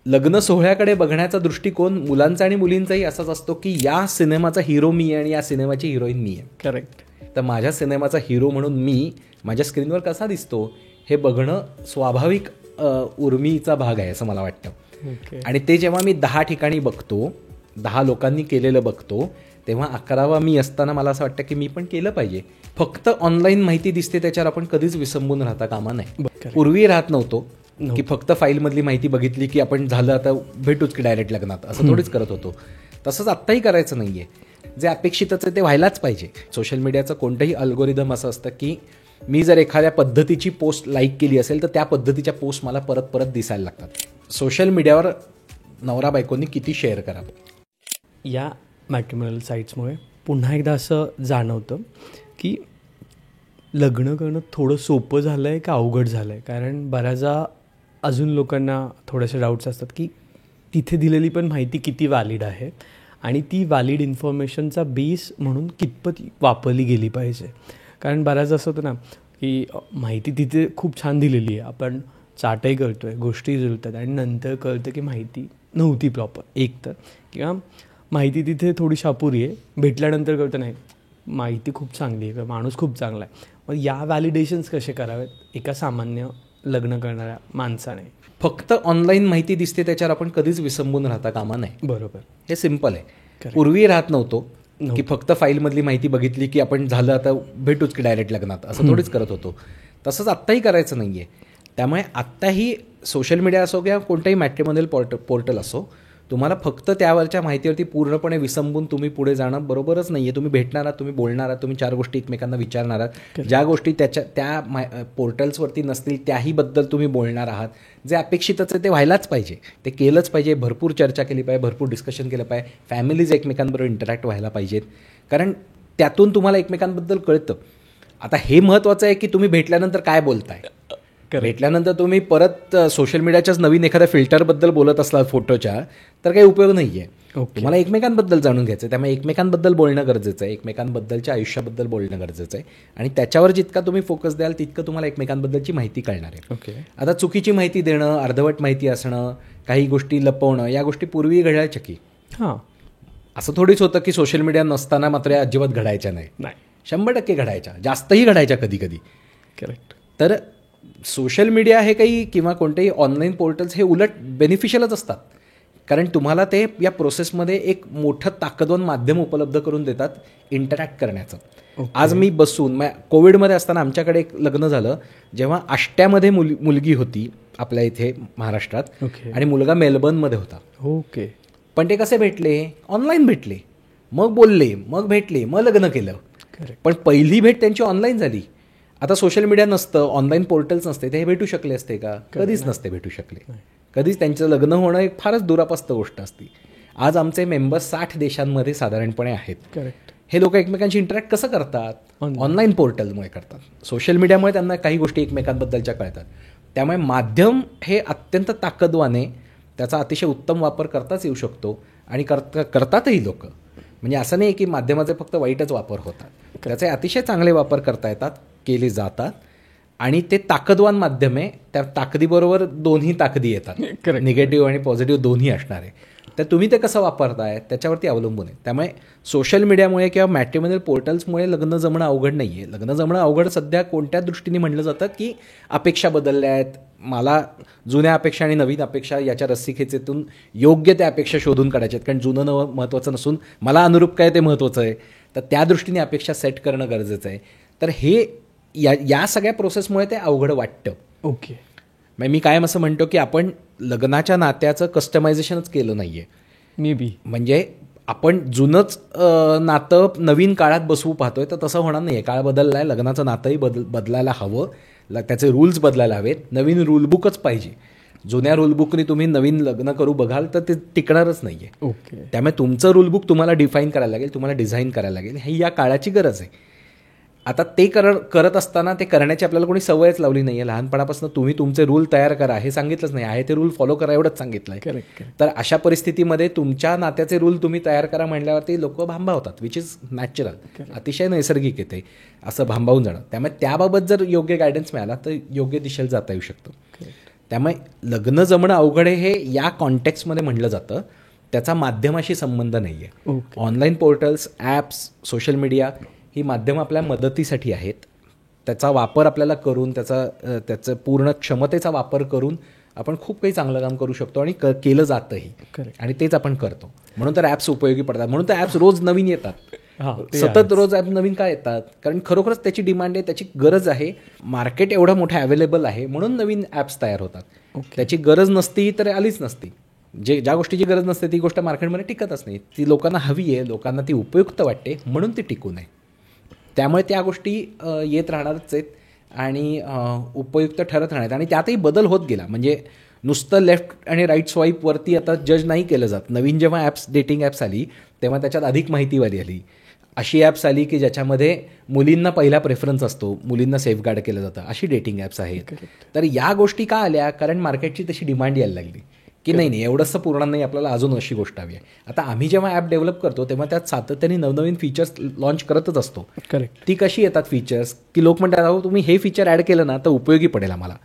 लग्न सोहळ्याकडे बघण्याचा दृष्टिकोन मुलांचा आणि मुलींचाही असाच असतो की या सिनेमाचा हिरो मी आहे आणि या सिनेमाची हिरोईन मी आहे. करेक्ट. तर माझ्या सिनेमाचा हिरो म्हणून मी माझ्या स्क्रीनवर कसा दिसतो हे बघणं स्वाभाविक उर्मीचा भाग आहे असं मला वाटतं. आणि ते जेव्हा मी 10 ठिकाणी बघतो, 10 लोकांनी केलेलं बघतो, तेव्हा 11वा मी असताना मला असं वाटतं की मी पण केलं पाहिजे. फक्त ऑनलाईन माहिती दिसते त्याच्यावर आपण कधीच विसंबून राहता कामा नये. पूर्वी राहत नव्हतो की फक्त फाईलमधली माहिती बघितली की आपण झालं आता भेटूच की डायरेक्ट लग्नात, असं थोडीच करत होतो. तसंच आत्ताही करायचं नाहीये. जे अपेक्षितच आहे ते व्हायलाच पाहिजे. सोशल मीडियाचं कोणतंही अल्गोरिदम असं असतं की मी जर एखाद्या पद्धतीची पोस्ट लाईक केली असेल तर त्या पद्धतीच्या पोस्ट मला परत परत दिसायला लागतात. सोशल मीडियावर नवरा बायकोंनी किती शेअर करावं. या मॅट्रिमोनियल साईट्समुळे पुन्हा एकदा असं जाणवतं की लग्न करणं थोडं सोपं झालं आहे का अवघड झालं आहे. कारण बऱ्याचदा अजून लोकांना थोडेसे डाऊट्स असतात की तिथे दिलेली पण माहिती किती व्हॅलिड आहे आणि ती व्हॅलिड इन्फॉर्मेशनचा बेस म्हणून कितपत वापरली गेली पाहिजे. कारण बऱ्याच असं होतं ना की माहिती तिथे खूप छान दिलेली आहे, आपण चाटही करतो आहे, गोष्टी जुळतात आणि नंतर कळतं की माहिती नव्हती प्रॉपर एक तर, किंवा माहिती तिथे थोडीशी अपुरी आहे, भेटल्यानंतर कळतं नाही माहिती खूप चांगली आहे किंवा माणूस खूप चांगला आहे. मग या व्हॅलिडेशन्स कसे करावेत एका सामान्य लग्न करणाऱ्या माणसाने. फक्त ऑनलाईन माहिती दिसते त्याच्यावर आपण कधीच विसंबून राहता कामा नये. बरोबर. हे सिम्पल आहे. पूर्वी राहत नव्हतो की फक्त फाईलमधली माहिती बघितली की आपण झालं आता भेटूच की डायरेक्ट लग्नात, असं थोडीच करत होतो. तसंच आत्ताही करायचं नाही आहे. त्यामुळे आत्ताही सोशल मीडिया असो किंवा कोणताही मॅट्रिमोनियल पोर्टल असो, तुम्हाला फक्त त्यावरच्या माहितीवरती पूर्णपणे विसंबून तुम्ही पुढे जाणं बरोबरच नाही आहे. तुम्ही भेटणार आहात, तुम्ही बोलणार आहात, तुम्ही 4 गोष्टी एकमेकांना विचारणार आहात. ज्या गोष्टी त्या पोर्टल्सवरती नसतील त्याहीबद्दल तुम्ही बोलणार आहात. जे अपेक्षितच आहे ते व्हायलाच पाहिजे, ते केलंच पाहिजे. भरपूर चर्चा केली पाहिजे, भरपूर डिस्कशन केलं पाहिजे. फॅमिलीज एकमेकांबरोबर इंटरॅक्ट व्हायला पाहिजेत, कारण त्यातून तुम्हाला एकमेकांबद्दल कळतं. आता हे महत्त्वाचं आहे की तुम्ही भेटल्यानंतर काय बोलताय. भेटल्यानंतर तुम्ही परत सोशल मीडियाच्याच नवीन एखाद्या फिल्टरबद्दल बोलत असला फोटोच्या तर काही उपयोग नाही आहे. तुम्हाला एकमेकांबद्दल जाणून घ्यायचं आहे. त्यामुळे एकमेकांबद्दल बोलणं गरजेचं आहे, एकमेकांबद्दलच्या आयुष्याबद्दल बोलणं गरजेचं आहे. आणि त्याच्यावर जितका तुम्ही फोकस द्याल तितकं तुम्हाला एकमेकांबद्दलची माहिती कळणार आहे. आता चुकीची माहिती देणं, अर्धवट माहिती असणं, काही गोष्टी लपवणं, या गोष्टी पूर्वी घडायच्या की असं थोडीच होतं की सोशल मीडिया नसताना मात्र या अजिबात घडायच्या नाही. 100% घडायच्या, जास्तही घडायच्या कधी कधी. करेक्ट. तर सोशल मीडिया हे काही किंवा कोणतेही ऑनलाईन पोर्टल्स हे उलट बेनिफिशियलच असतात, कारण तुम्हाला ते या प्रोसेसमध्ये एक मोठं ताकदवान माध्यम उपलब्ध करून देतात इंटरॅक्ट करण्याचं. आज मी बसून कोविडमध्ये असताना आमच्याकडे एक लग्न झालं जेव्हा आष्ट्यामध्ये मुलगी होती आपल्या इथे महाराष्ट्रात आणि मुलगा मेलबर्नमध्ये होता. ओके. पण ते कसे भेटले? ऑनलाईन भेटले, मग बोलले, मग भेटले, मग लग्न केलं. पण पहिली भेट त्यांची ऑनलाईन झाली. आता सोशल मीडिया नसतं, ऑनलाईन पोर्टल्स नसते, ते भेटू शकले असते का? कधीच नसते भेटू शकले. कधीच त्यांचं लग्न होणं एक फारच दुरापास्त गोष्ट असते. आज आमचे मेंबर्स 60 देशांमध्ये साधारणपणे आहेत. करेक्ट. हे लोक एकमेकांशी इंटरॅक्ट कसं करतात? ऑनलाईन पोर्टलमुळे करतात. सोशल मीडियामुळे त्यांना काही गोष्टी एकमेकांबद्दलच्या कळतात. त्यामुळे माध्यम हे अत्यंत ताकदवान आहे, त्याचा अतिशय उत्तम वापर करताच येऊ शकतो आणि करतातही लोक. म्हणजे असं नाही की माध्यमाचे फक्त वाईटच वापर होतात, त्याचे अतिशय चांगले वापर करता येतात, केले जातात. आणि ते ताकदवान माध्यम आहे, त्या ताकदीबरोबर दोन्ही ताकदी येतात, निगेटिव्ह आणि पॉझिटिव्ह दोन्ही असणार आहे. तर तुम्ही ते कसं वापरताय त्याच्यावरती अवलंबून आहे. त्यामुळे सोशल मीडियामुळे किंवा मॅट्रिमोनियल पोर्टल्समुळे लग्न जमणं अवघड नाही आहे. लग्न जमणं अवघड सध्या कोणत्या दृष्टीने म्हटलं जातं की अपेक्षा बदलल्या आहेत, मला जुन्या अपेक्षा आणि नवीन अपेक्षा याच्या रस्सीखेचेतून योग्य त्या अपेक्षा शोधून काढायच्या आहेत. कारण जुनं नवं महत्त्वाचं नसून मला अनुरूप काय ते महत्त्वाचं आहे. तर त्या दृष्टीने अपेक्षा सेट करणं गरजेचं आहे. तर हे या सगळ्या प्रोसेसमुळे ते अवघड वाटतं. ओके. मी कायम असं म्हणतो की आपण लग्नाच्या नात्याचं कस्टमायझेशनच केलं नाही आहे. मे बी म्हणजे आपण जुनंच नातं नवीन काळात बसवू पाहतोय, तर तसं होणार नाही आहे. काळ बदलला आहे, लग्नाचं नातंही बदलायला हवं, त्याचे रूल्स बदलायला हवेत. नवीन रूलबुकच पाहिजे. जुन्या रूलबुकने तुम्ही नवीन लग्न करू बघाल तर ते टिकणारच नाही आहे. ओके. त्यामुळे तुमचं रूलबुक तुम्हाला डिफाईन करायला लागेल, तुम्हाला डिझाईन करायला लागेल. ही या काळाची गरज आहे. आता ते करत असताना ते करण्याची आपल्याला कोणी सवयच लावली नाही आहे. लहानपणापासून तुम्ही तुमचे रूल तयार करा हे सांगितलंच नाही आहे, ते रूल फॉलो करा एवढंच सांगितलं आहे. करेक्ट. तर अशा परिस्थितीमध्ये तुमच्या नात्याचे रूल तुम्ही तयार करा म्हणल्यावरती लोक भांबावतात, विच इज नॅचरल, अतिशय नैसर्गिक येते असं भांबावून जाणं. त्यामुळे त्याबाबत जर योग्य गायडन्स मिळाला तर योग्य दिशेला जाता येऊ शकतो. त्यामुळे लग्न जमणं अवघड आहे हे या कॉन्टेक्स्टमध्ये म्हणलं जातं, त्याचा माध्यमाशी संबंध नाही आहे. Online portals, apps, social media ही माध्यमं आपल्या मदतीसाठी आहेत. त्याचा वापर आपल्याला करून त्याचं पूर्ण क्षमतेचा वापर करून आपण खूप काही चांगलं काम करू शकतो आणि केलं जातंही. आणि तेच आपण करतो. म्हणून तर ॲप्स उपयोगी पडतात. म्हणून तर ॲप्स रोज नवीन येतात. सतत रोज ॲप नवीन काय येतात? कारण खरोखरच त्याची डिमांड आहे, त्याची गरज आहे. मार्केट एवढं मोठं अवेलेबल आहे म्हणून नवीन ॲप्स तयार होतात. त्याची गरज नसती तर आलीच नसती. ज्या गोष्टीची गरज नसते ती गोष्ट मार्केटमध्ये टिकतच नाही. ती लोकांना हवी आहे, लोकांना ती उपयुक्त वाटते म्हणून ती टिकू नये. त्यामुळे त्या गोष्टी येत राहणारच आहेत आणि उपयुक्त ठरत राहणार. आणि त्यातही बदल होत गेला. म्हणजे नुसतं लेफ्ट आणि राईट स्वाईपवरती आता जज नाही केलं जात. नवीन जेव्हा ॲप्स, डेटिंग ॲप्स आली तेव्हा त्याच्यात अधिक माहितीवाली आली. अशी ॲप्स आली की ज्याच्यामध्ये मुलींना पहिला प्रेफरन्स असतो, मुलींना सेफगार्ड केलं जातं, अशी डेटिंग ॲप्स आहेत. तर या गोष्टी का आल्या? कारण मार्केटची तशी डिमांड यायला लागली की नाही एवढंसं पूर्ण नाही, आपल्याला अजून अशी गोष्ट हवी आहे. आता आम्ही जेव्हा ॲप डेव्हलप करतो तेव्हा त्यात सातत्याने नवनवीन फीचर्स लॉन्च करतच असतो. ती कशी येतात फीचर्स की लोक म्हणतात अहो तुम्ही हे फीचर ॲड केलं ना तर उपयोगी पडेल आम्हाला.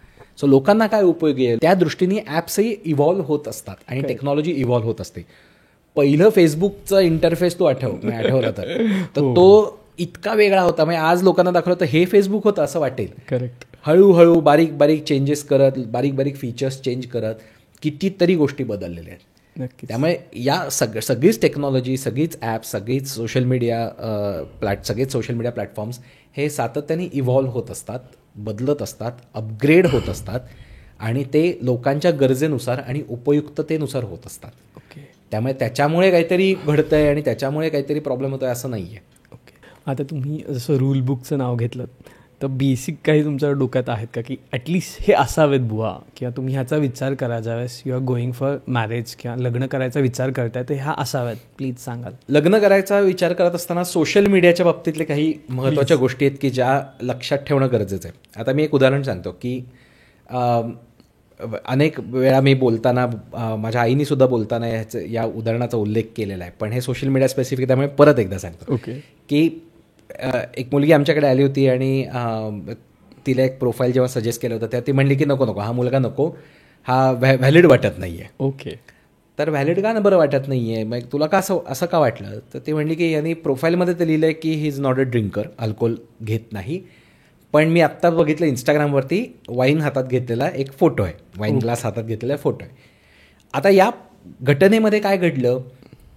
सो लोकांना काय उपयोगी आहे त्या दृष्टीने ॲप्सही इव्हॉल्व्ह होत असतात आणि टेक्नॉलॉजी इव्हॉल्व्ह होत असते. पहिलं फेसबुकचा इंटरफेस तू आठवला तर तो इतका वेगळा होता. म्हणजे आज लोकांना दाखवलं तर हे फेसबुक होतं असं वाटेल. करेक्ट. हळूहळू बारीक बारीक चेंजेस करत, बारीक बारीक फीचर्स चेंज करत कितीतरी गोष्टी बदललेल्या आहेत. त्यामुळे या सगळीच टेक्नॉलॉजी, सगळीच ॲप्स, सगळीच सोशल मीडिया सगळेच सोशल मीडिया प्लॅटफॉर्म्स हे सातत्याने इव्हॉल्व्ह होत असतात, बदलत असतात, अपग्रेड होत असतात आणि ते लोकांच्या गरजेनुसार आणि उपयुक्ततेनुसार होत असतात. त्यामुळे त्याच्यामुळे काहीतरी घडतंय आणि त्याच्यामुळे काहीतरी प्रॉब्लेम होतोय असं नाही आहे. आता तुम्ही जसं रूल बुकचं नाव घेतलं तर बेसिक काही तुमच्या डोक्यात आहेत का की ॲटलिस्ट हे असावेत बुवा, किंवा तुम्ही ह्याचा विचार करा ज्यावेळेस you are going for marriage किंवा लग्न करायचा विचार करताय तर ह्या असाव्यात, प्लीज सांगाल. लग्न करायचा विचार करत असताना सोशल मीडियाच्या बाबतीतले काही महत्त्वाच्या गोष्टी आहेत की ज्या लक्षात ठेवणं गरजेचं आहे. आता मी एक उदाहरण सांगतो की अनेक वेळा मी बोलताना माझ्या आईनी सुद्धा बोलताना या उदाहरणाचा उल्लेख केलेला आहे, पण हे सोशल मीडिया स्पेसिफिक त्यामुळे परत एकदा सांगतो की एक मुलगी आमच्याकडे आली होती आणि तिला एक प्रोफाईल जेव्हा सजेस्ट केलं होतं तेव्हा ती म्हणली की नको हा मुलगा नको, हा व्हॅलिड वाटत नाही आहे. तर व्हॅलिड का ना बरं वाटत नाही आहे, मग तुला का असं का वाटलं? तर ती म्हणली की यांनी प्रोफाईलमध्ये तर लिहिलं आहे की he is not a drinker, alcohol घेत नाही, पण मी आत्ता बघितलं इंस्टाग्रामवरती वाईन हातात घेतलेला एक फोटो आहे, वाईन ग्लास हातात घेतलेला फोटो आहे. आता या घटनेमध्ये काय घडलं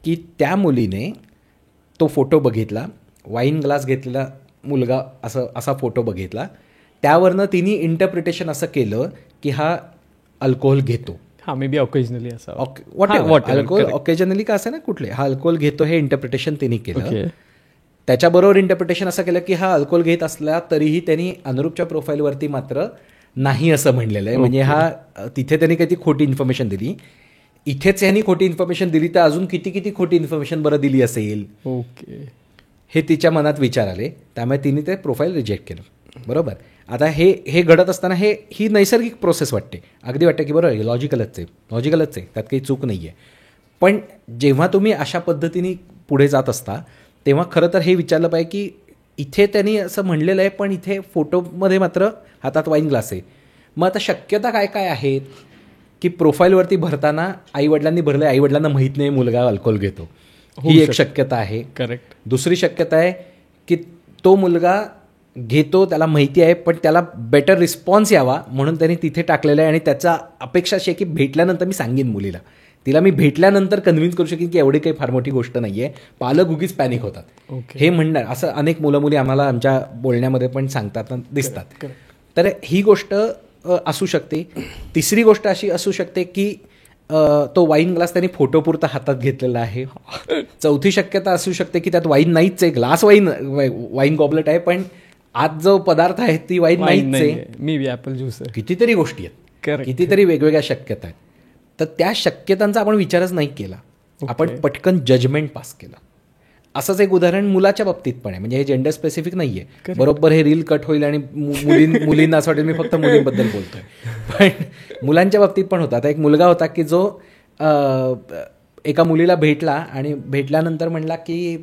की त्या मुलीने तो फोटो बघितला, वाईन ग्लास घेतलेला मुलगा असा फोटो बघितला, त्यावरनं तिने इंटरप्रिटेशन असं केलं की हा अल्कोहोल घेतो. हां, मे बी ऑकेजनली असं अल्कोहोल ऑकेजनली का असं ना कुठले, हा अल्कोहोल घेतो हे इंटरप्रिटेशन तिने केलं. त्याच्याबरोबर इंटरप्रिटेशन असं केलं की हा अल्कोहोल घेत असला तरीही त्यांनी अनुरूपच्या प्रोफाईलवरती मात्र नाही असं म्हणलेलं आहे. म्हणजे हा तिथे त्यांनी काही खोटी इन्फॉर्मेशन दिली, इथेच यांनी खोटी इन्फॉर्मेशन दिली तर अजून किती खोटी इन्फॉर्मेशन बरं दिली असेल. हे तिच्या मनात विचार आले, त्यामुळे तिने ते प्रोफाईल रिजेक्ट केलं. बरोबर. आता हे घडत असताना ही नैसर्गिक प्रोसेस वाटते, अगदी वाटते की बरोबर लॉजिकलच आहे, त्यात काही चूक नाही आहे. पण जेव्हा तुम्ही अशा पद्धतीने पुढे जात असता तेव्हा खरं तर हे विचारलं पाहिजे की इथे त्यांनी असं म्हणलेलं आहे पण इथे फोटोमध्ये मात्र हातात वाईन ग्लास आहे. मग आता शक्यता काय आहेत की प्रोफाईलवरती भरताना आईवडिलांनी भरलं, आईवडिलांना माहीत नाही मुलगा अल्कोहोल घेतो, ही एक शक्यता आहे. करेक्ट. दुसरी शक्यता आहे की तो मुलगा घेतो, त्याला माहिती आहे, पण त्याला बेटर रिस्पॉन्स यावा म्हणून त्यांनी तिथे टाकलेलं आहे आणि त्याचा अपेक्षा अशी आहे की भेटल्यानंतर मी सांगेन मुलीला, तिला मी भेटल्यानंतर कन्व्हिन्स करू शकेन की एवढी काही फार मोठी गोष्ट नाही आहे. पालक उगीच पॅनिक होतात हे म्हणणार, असं अनेक मुलं मुली आम्हाला आमच्या बोलण्यामध्ये पण सांगतात दिसतात. तर ही गोष्ट असू शकते. तिसरी गोष्ट अशी असू शकते की तो वाईन ग्लास त्यांनी फोटोपुरता हातात घेतलेला आहे. चौथी शक्यता असू शकते की त्यात वाईन नाहीच आहे, ग्लास वाईन गॉबलेट आहे पण आज जो पदार्थ आहे ती वाईन नाहीच आहे, मी ॲपल ज्यूस. कितीतरी गोष्टी आहेत, कितीतरी वेगवेगळ्या शक्यता आहेत. तर त्या शक्यतांचा आपण विचारच नाही केला, आपण पटकन जजमेंट पास केला. असंच एक उदाहरण मुलाच्या बाबतीत पण आहे. म्हणजे हे जेंडर स्पेसिफिक नाही आहे. बरोबर हे रील कट होईल आणि मुलींना असं वाटेल मी फक्त मुलींबद्दल बोलतोय, पण मुलांच्या बाबतीत पण होता. आता एक मुलगा होता की जो एका मुलीला भेटला आणि भेटल्यानंतर म्हणला की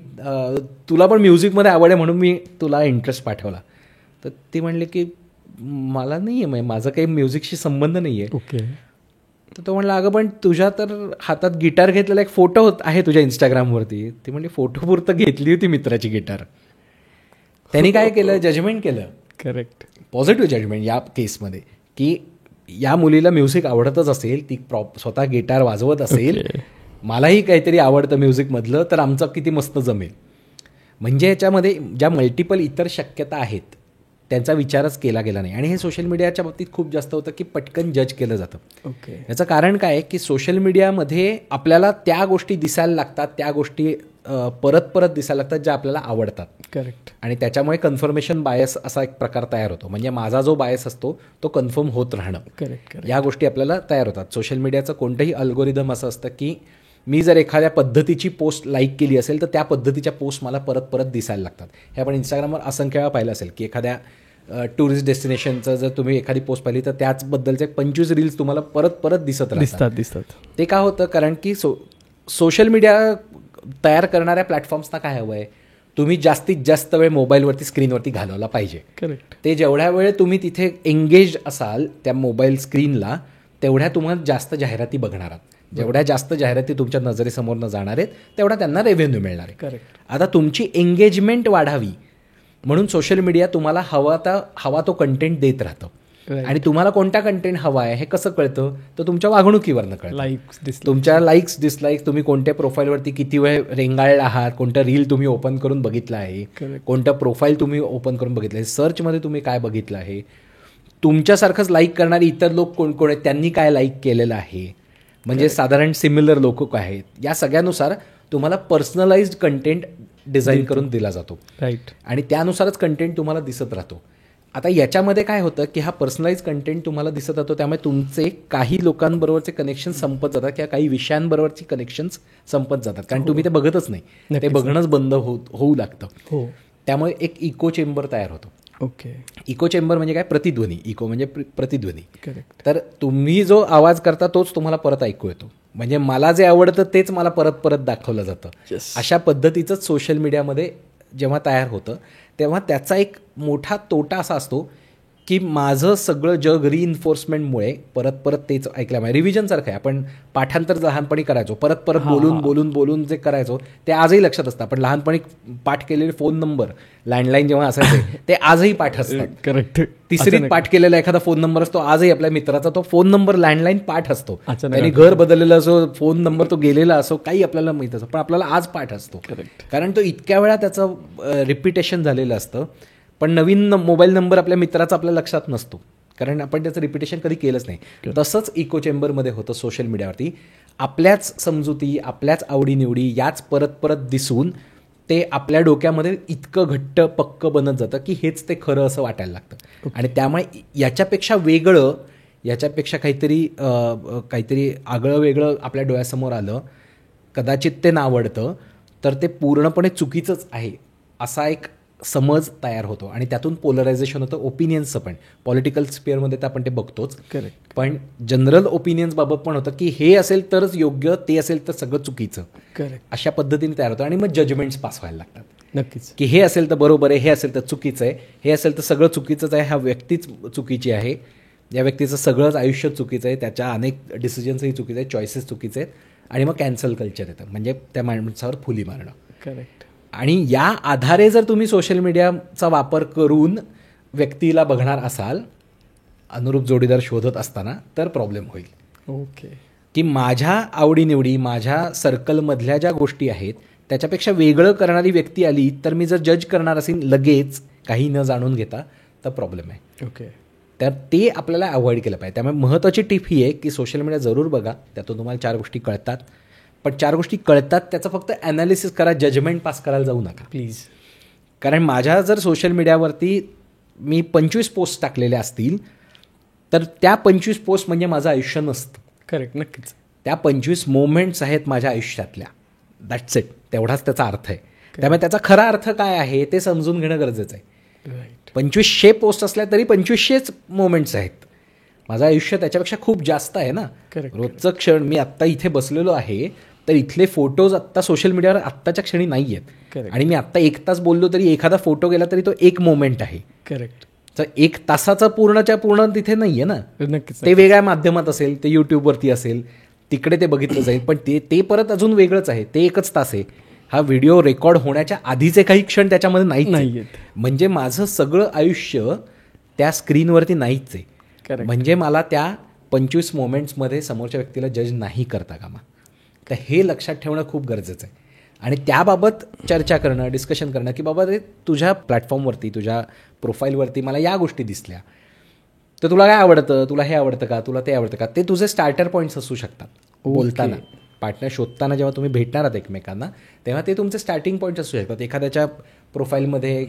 तुला पण म्युझिकमध्ये आवड आहे म्हणून मी तुला इंटरेस्ट पाठवला. तर ती म्हणली की मला नाही आहे, माझं काही म्युझिकशी संबंध नाही आहे. ओके. तर तो म्हणला, अगं पण तुझ्या तर हातात गिटार घेतलेला एक फोटो आहे तुझ्या इंस्टाग्रामवरती. ती म्हणजे फोटोपुरतं घेतली होती मित्राची गिटार. त्यांनी काय केलं, जजमेंट केलं. करेक्ट. पॉझिटिव्ह जजमेंट या केसमध्ये, की या मुलीला म्युझिक आवडतच असेल, ती स्वतः गिटार वाजवत असेल, मलाही काहीतरी आवडतं म्युझिकमधलं, तर आमचं किती मस्त जमेल. म्हणजे याच्यामध्ये ज्या मल्टिपल इतर शक्यता आहेत त्यांचा विचारच केला गेला नाही. आणि हे सोशल मीडियाच्या बाबतीत खूप जास्त होतं की पटकन जज केलं जातं. ओके. याचं कारण काय आहे की सोशल मीडियामध्ये आपल्याला त्या गोष्टी दिसायला लागतात, त्या गोष्टी परत परत दिसायला लागतात ज्या आपल्याला आवडतात. करेक्ट. आणि त्याच्यामुळे कन्फर्मेशन बायस असा एक प्रकार तयार होतो. म्हणजे माझा जो बायस असतो तो कन्फर्म होत राहणं. करेक्ट. या गोष्टी आपल्याला तयार होतात. सोशल मीडियाचं कोणतंही अल्गोरिदम असं असतं की मी जर एखाद्या पद्धतीची पोस्ट लाईक केली असेल तर त्या पद्धतीच्या पोस्ट मला परत परत दिसायला लागतात. हे आपण इंस्टाग्रामवर असंख्य वेळा पाहिलं असेल की एखाद्या टुरिस्ट डेस्टिनेशनचं जर तुम्ही एखादी पोस्ट पाहिली तर त्याचबद्दलचे 25 रील्स तुम्हाला परत परत दिसतात. ते का होतं, कारण की सोशल मीडिया तयार करणाऱ्या प्लॅटफॉर्म्सना काय हवं आहे, तुम्ही जास्तीत जास्त वेळ मोबाईलवरती स्क्रीनवरती घालवला पाहिजे. करेक्ट. ते जेवढ्या वेळ तुम्ही तिथे एंगेज असाल त्या मोबाईल स्क्रीनला, तेवढ्या तुम्हाला जास्त जाहिराती बघणार आहात. जेवढ्या जास्त जाहिराती तुमच्या नजरेसमोरनं जाणार आहेत तेवढा त्यांना रेव्हेन्यू मिळणार आहे. करेक्ट. आता तुमची एंगेजमेंट वाढावी म्हणून सोशल मीडिया तुम्हाला हवा तो कंटेंट देत राहतं. आणि तुम्हाला कोणता कंटेंट हवा आहे हे कसं कळतं, तर तुमच्या वागणुकीवरनं कळतं. तुमच्या लाईक्स डिसलाईक्स, तुम्ही कोणत्या प्रोफाईलवरती किती वेळ रेंगाळला आहात, कोणतं रील तुम्ही ओपन करून बघितलं आहे, कोणतं प्रोफाईल तुम्ही ओपन करून बघितलं आहे, सर्चमध्ये तुम्ही काय बघितलं आहे, तुमच्यासारखंच लाईक करणारे इतर लोक कोण कोण आहेत, त्यांनी काय लाईक केलेलं आहे, म्हणजे साधारण सिमिलर लोक काय आहेत, या सगळ्यानुसार तुम्हाला पर्सनलाइज्ड कंटेंट डिझाईन करून दिला जातो. राईट. आणि त्यानुसारच कंटेंट तुम्हाला दिसत राहतो. आता याच्यामध्ये काय होतं की हा पर्सनलाइज कंटेंट तुम्हाला दिसत राहतो, त्यामुळे तुमचे काही लोकांबरोबरचे कनेक्शन संपत जातात किंवा काही विषयांबरोबरची कनेक्शन्स संपत जातात, कारण तुम्ही ते बघतच नाही, ते बघणंच बंद होऊ लागतं. त्यामुळे एक इको चेंबर तयार होतो. ओके. इको चेंबर म्हणजे काय, प्रतिध्वनी. इको म्हणजे प्रतिध्वनी. करेक्ट. तर तुम्ही जो आवाज करता तोच तुम्हाला परत ऐकू येतो. म्हणजे मला जे आवडतं तेच मला परत परत दाखवलं जातं. अशा पद्धतीचंच सोशल मीडियामध्ये जेव्हा तयार होतं तेव्हा त्याचा एक मोठा तोटा असा असतो की माझं सगळं जग रिइन्फोर्समेंटमुळे परत परत तेच ऐकल्यामुळे, रिव्हिजनसारखं आहे. आपण पाठांतर लहानपणी करायचो, परत परत बोलून जे करायचो ते आजही लक्षात असतं. आपण लहानपणी पाठ केलेले फोन नंबर, लँडलाईन जेव्हा असायचे ते आजही पाठ असतात. करेक्ट. तिसरीत पाठ केलेला एखादा फोन नंबर असतो, आजही आपल्या मित्राचा तो फोन नंबर लँडलाईन पाठ असतो. त्यांनी घर बदललेलं असो, फोन नंबर तो गेलेला असो, काही आपल्याला माहित असतो, पण आपल्याला आज पाठ असतो. कारण तो इतक्या वेळा त्याचं रिपिटेशन झालेलं असतं. पण नवीन मोबाईल नंबर आपल्या मित्राचा आपल्या लक्षात नसतो, कारण आपण त्याचं रिपिटेशन कधी केलंच नाही. तसंच इको चेंबरमध्ये होतं सोशल मीडियावरती. आपल्याच समजुती, आपल्याच आवडीनिवडी याच परत परत दिसून ते आपल्या डोक्यामध्ये इतकं घट्ट पक्क बनत जातं की हेच ते खरं असं वाटायला लागतं. आणि त्यामुळे याच्यापेक्षा वेगळं, याच्यापेक्षा काहीतरी आगळं वेगळं आपल्या डोळ्यासमोर आलं, कदाचित ते नावडतं, तर ते पूर्णपणे चुकीचंच आहे असा एक समज तयार होतो. आणि त्यातून पोलरायझेशन होतं ओपिनियन्सचं पण. पॉलिटिकल स्पिअरमध्ये तर आपण ते बघतोच. करेक्ट. पण जनरल ओपिनियन्स बाबत पण होतं की हे असेल तरच योग्य, ते असेल तर सगळं चुकीचं. करेक्ट. अशा पद्धतीने तयार होतं. आणि मग जजमेंट्स पास व्हायला लागतात. नक्कीच. की हे असेल तर बरोबर आहे, हे असेल तर चुकीचं आहे, हे असेल तर सगळं चुकीचंच आहे, हा व्यक्तीच चुकीची आहे, या व्यक्तीचं सगळंच आयुष्य चुकीचं आहे, त्याच्या अनेक डिसिजन्सही चुकीचे आहेत, चॉईसेस चुकीचे आहेत. आणि मग कॅन्सल कल्चर येतं, म्हणजे त्या माणसावर फुली मारणं. करेक्ट. आणि या आधारे जर तुम्ही सोशल मीडियाचा वापर करून व्यक्तीला बघणार असाल, अनुरूप जोडीदार शोधत असताना, तर प्रॉब्लेम होईल. ओके. की माझ्या आवडीनिवडी, माझ्या सर्कलमधल्या ज्या गोष्टी आहेत त्याच्यापेक्षा वेगळं करणारी व्यक्ती आली तर मी जर जज करणार असेल लगेच काही न जाणून घेता, तर प्रॉब्लेम आहे. ओके. तर ते आपल्याला अवॉइड केलं पाहिजे. त्यामुळे महत्त्वाची टिप ही आहे की सोशल मीडिया जरूर बघा, त्यातून तुम्हाला 4 गोष्टी कळतात. पण 4 गोष्टी कळतात त्याचं फक्त ॲनालिसिस करा, जजमेंट पास करायला जाऊ नका प्लीज. कारण माझ्या जर सोशल मीडियावरती मी 25 पोस्ट टाकलेल्या असतील तर त्या 25 पोस्ट म्हणजे माझं आयुष्य नसतं. करेक्ट. नक्कीच. त्या 25 मोमेंट्स आहेत माझ्या आयुष्यातल्या, दॅट्स इट. तेवढाच त्याचा अर्थ आहे. त्यामुळे त्याचा खरा अर्थ काय आहे ते समजून घेणं गरजेचं आहे. राईट. 2500 पोस्ट असल्या तरी 2500च मोमेंट्स आहेत. माझं आयुष्य त्याच्यापेक्षा खूप जास्त आहे ना. रोजचं क्षण, मी आत्ता इथे बसलेलो आहे तर इथले फोटोज आत्ता सोशल मीडियावर आत्ताच्या क्षणी नाही आहेत. आणि मी आत्ता 1 तास बोललो तरी एखादा फोटो गेला तरी तो एक मोमेंट आहे. करेक्ट. तर 1 तासाचा पूर्णच्या पूर्ण तिथे नाही आहे ना. नक्कीच. ते वेगळ्या माध्यमात असेल, ते यूट्यूबवरती असेल, तिकडे ते बघितलं जाईल, पण ते परत अजून वेगळंच आहे. ते 1च तास आहे. हा व्हिडिओ रेकॉर्ड होण्याच्या आधीचे काही क्षण त्याच्यामध्ये नाहीच आहेत. म्हणजे माझं सगळं आयुष्य त्या स्क्रीनवरती नाहीच आहे. म्हणजे मला त्या 25 मोमेंट्समध्ये समोरच्या व्यक्तीला जज नाही करता कामा. तर हे लक्षात ठेवणं खूप गरजेचं आहे. आणि त्याबाबत चर्चा करणं, डिस्कशन करणं की बाबा रे तुझ्या प्लॅटफॉर्मवरती, तुझ्या प्रोफाईलवरती मला या गोष्टी दिसल्या, तर तुला काय आवडतं, तुला हे आवडतं का, तुला ते आवडतं का. ते तुझे स्टार्टर पॉईंट्स असू शकतात. बोलताना पार्टनर शोधताना जेव्हा तुम्ही भेटणार आहात एकमेकांना, तेव्हा ते तुमचे स्टार्टिंग पॉईंट्स असू शकतात. एखाद्याच्या प्रोफाईलमध्ये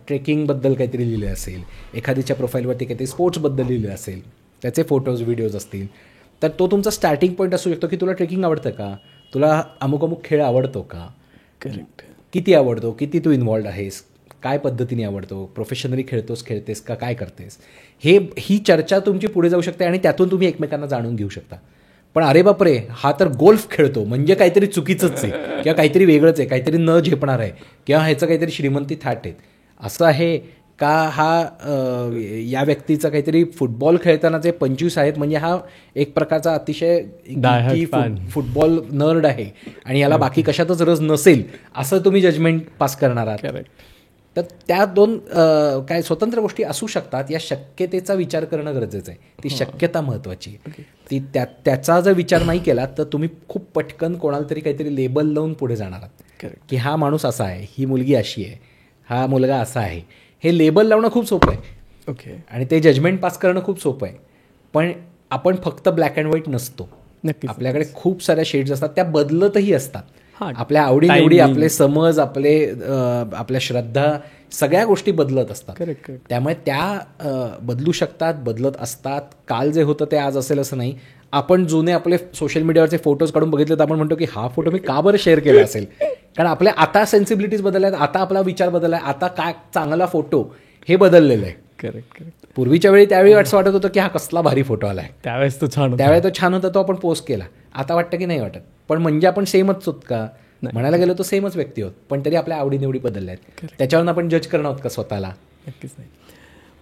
ट्रेकिंगबद्दल काहीतरी लिहिलं असेल, एखाद्याच्या प्रोफाईलवरती काहीतरी स्पोर्ट्सबद्दल लिहिलं असेल, त्याचे फोटोज व्हिडिओज असतील, तर तो तुमचा स्टार्टिंग पॉईंट असू शकतो की तुला ट्रेकिंग आवडतं का, तुला अमुक अमुक खेळ आवडतो का, करेक्ट, किती आवडतो, किती तू इन्व्हॉल्ड आहेस, काय पद्धतीने आवडतो, प्रोफेशनली खेळतेस का, काय करतेस. ही चर्चा तुमची पुढे जाऊ शकते आणि त्यातून तुम्ही एकमेकांना जाणून घेऊ शकता. पण अरे बापरे, हा तर गोल्फ खेळतो म्हणजे काहीतरी चुकीचंच आहे किंवा काहीतरी वेगळंच आहे, काहीतरी न झेपणार आहे किंवा ह्याचं काहीतरी श्रीमंती थाट आहेत, असं आहे का. हा या व्यक्तीचा काहीतरी फुटबॉल खेळतानाचे 25 आहेत म्हणजे हा एक प्रकारचा अतिशय फुटबॉल नर्ड आहे आणि याला बाकी कशातच रस नसेल, असं तुम्ही जजमेंट पास करणार आहात. तर त्या 2 काय स्वतंत्र गोष्टी असू शकतात. या शक्यतेचा विचार करणं गरजेचं आहे. ती शक्यता महत्त्वाची आहे. ती त्याचा जर विचार नाही केला तर तुम्ही खूप पटकन कोणाला तरी काहीतरी लेबल लावून पुढे जाणार आहात की हा माणूस असा आहे, ही मुलगी अशी आहे, हा मुलगा असा आहे. हे लेबल लावणं खूप सोपं आहे. ओके. आणि ते जजमेंट पास करणं खूप सोपं आहे. पण आपण फक्त ब्लॅक अँड व्हाईट नसतो. आपल्याकडे खूप साऱ्या शेड्स असतात, त्या बदलतही असतात. आपल्या आवडीनिवडी, आपले समज, आपल्या श्रद्धा, सगळ्या गोष्टी बदलत असतात. त्यामुळे त्या बदलू शकतात, बदलत असतात. काल जे होतं ते आज असेल असं नाही. आपण जुने आपले सोशल मीडियावरचे फोटोज काढून बघितले तर आपण म्हणतो की हा फोटो मी का बरं शेअर केला असेल, कारण आपल्या आता सेन्सिबिलिटीज बदलल्या आहेत, आता आपला विचार बदलला आहे, आता काय चांगला फोटो हे बदललेलं आहे. करेक्ट. पूर्वीच्या वेळी त्यावेळी असं वाटत होतं की हा कसला भारी फोटो आला आहे, त्यावेळेस तो छान होता, तो आपण पोस्ट केला. आता वाटतं की नाही वाटत. पण म्हणजे आपण सेमच होत का, म्हणायला गेलो तो सेमच व्यक्ती होत, पण तरी आपल्या आवडीनिवडी बदलल्या आहेत. त्याच्यावरून आपण जज करणं होत का स्वतःला. नक्कीच नाही.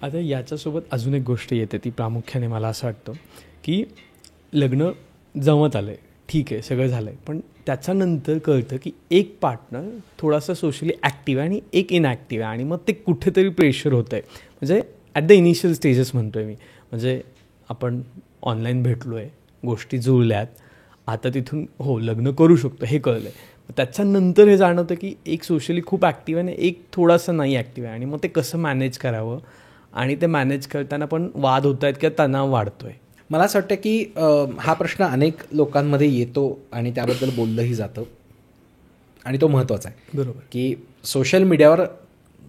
आता याच्यासोबत अजून एक गोष्ट येते, ती प्रामुख्याने मला असं वाटतं की लग्न जमत आलं आहे, ठीक आहे, सगळं झालं आहे, पण त्याच्यानंतर कळतं की एक पार्टनर थोडासा सोशली ॲक्टिव्ह आहे आणि एक इनॲक्टिव्ह आहे आणि मग ते कुठेतरी प्रेशर होतं आहे. म्हणजे ॲट द इनिशियल स्टेजेस म्हणतो आहे मी. म्हणजे आपण ऑनलाईन भेटलो आहे, गोष्टी जुळल्यात, आता तिथून हो लग्न करू शकतो हे कळलं आहे. त्याच्यानंतर हे जाणवतं की एक सोशली खूप ॲक्टिव्ह आहे आणि एक थोडासा नाही ॲक्टिव्ह आहे आणि मग ते कसं मॅनेज करावं आणि ते मॅनेज करताना पण वाद होत आहेत किंवा तणाव वाढतो आहे. मला असं वाटतं की हा प्रश्न अनेक लोकांमध्ये येतो आणि त्याबद्दल बोललंही जातं आणि तो महत्त्वाचा आहे. बरोबर. की सोशल मीडियावर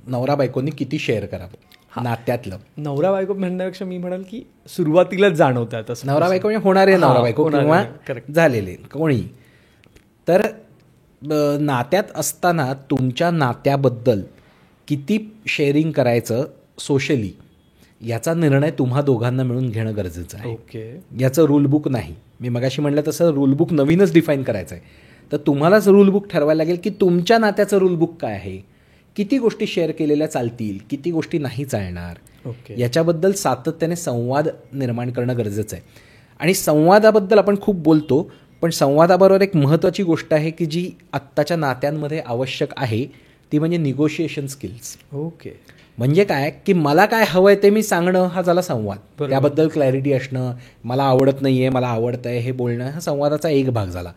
नवरा बायकोनी किती शेअर करावं नात्यातलं. नवरा बायको म्हणण्यापेक्षा मी म्हणाल की सुरुवातीलाच जाणवतात असं. नवरा बायको म्हणजे होणारे नवरा बायको किंवा झालेले कोणी. तर नात्यात असताना तुमच्या नात्याबद्दल किती शेअरिंग करायचं सोशली याचा निर्णय तुम्हा दोघांना मिळून घेणं गरजेचं आहे. ओके. याचं रूलबुक नाही. मी मगाशी म्हटलं तसं रूलबुक नवीनच डिफाईन करायचं आहे. तर तुम्हालाच रूलबुक ठरवायला लागेल की तुमच्या नात्याचं रूलबुक काय आहे, किती गोष्टी शेअर केलेल्या चालतील, किती गोष्टी नाही चालणार. ओके. याच्याबद्दल सातत्याने संवाद निर्माण करणं गरजेचं आहे. आणि संवादाबद्दल आपण खूप बोलतो, पण संवादाबरोबर एक महत्त्वाची गोष्ट आहे की जी आत्ताच्या नात्यांमध्ये आवश्यक आहे, ती म्हणजे निगोशिएशन स्किल्स. ओके. म्हणजे काय की मला काय हवं आहे ते मी सांगणं हा झाला संवाद. त्याबद्दल क्लॅरिटी असणं, मला आवडत नाही आहे, मला आवडतं आहे हे बोलणं, हा संवादाचा एक भाग झाला.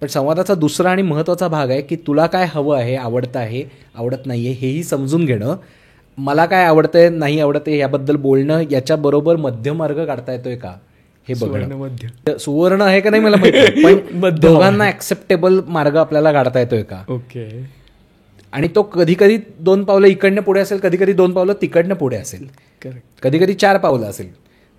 पण संवादाचा दुसरा आणि महत्त्वाचा भाग आहे की तुला काय हवं आहे, आवडतं आहे, आवडत नाही आहे हेही समजून घेणं, मला काय आवडतं आहे, नाही आवडतं आहे याबद्दल बोलणं, याच्याबरोबर मध्यमार्ग काढता येतोय का हे बघणं. सुवर्ण आहे का नाही मला माहिती, पण दोघांना ऍक्सेप्टेबल मार्ग आपल्याला काढता येतोय का. ओके. आणि तो कधी कधी 2 पावलं इकडनं पुढे असेल, कधी कधी 2 पावलं तिकडनं पुढे असेल, कधी कधी 4 पावलं असेल.